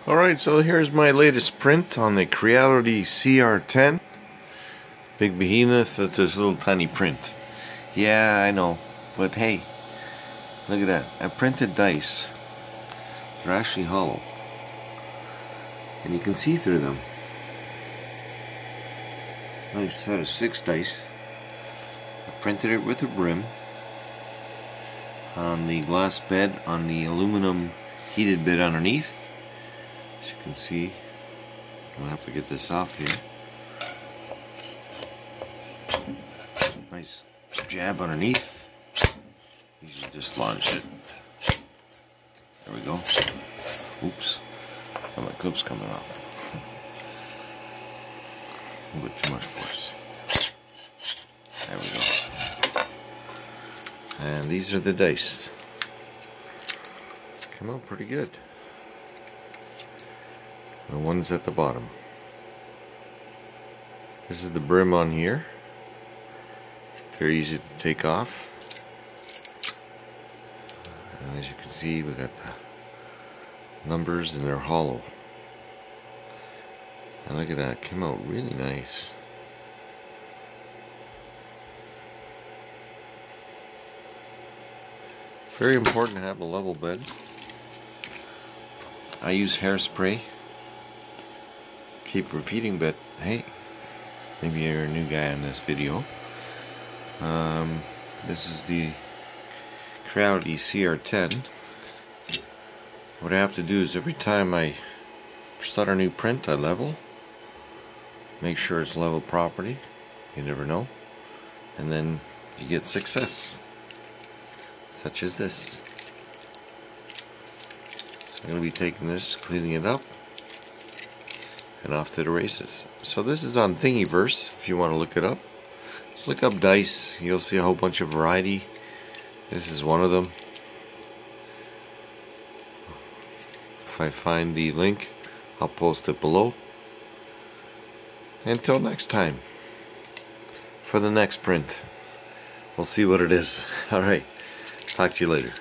Alright, so here's my latest print on the Creality CR-10. Big behemoth with this little tiny print. Yeah, I know, but hey, look at that. I printed dice. They're actually hollow. And you can see through them. Nice set of 6 dice. I printed it with a brim on the glass bed on the aluminum heated bed underneath. As you can see, I'll have to get this off here. Nice jab underneath. Easy to dislodge it. There we go. Oops. Oh, my clip's coming off. A little bit too much force. There we go. And these are the dice. Come out pretty good. The ones at the bottom. This is the brim on here. Very easy to take off. And as you can see, we got the numbers and they're hollow. And look at that, it came out really nice. Very important to have a level bed. I use hairspray. Keep repeating, but hey, maybe you're a new guy on this video. This is the Creality CR-10. What I have to do is every time I start a new print, I level. Make sure it's level properly. You never know. And then you get success. Such as this. So I'm going to be taking this, cleaning it up, and off to the races. So this is on Thingiverse, if you want to look it up. Just look up dice. You'll see a whole bunch of variety. This is one of them. If I find the link, I'll post it below. Until next time, for the next print, we'll see what it is. Alright, talk to you later.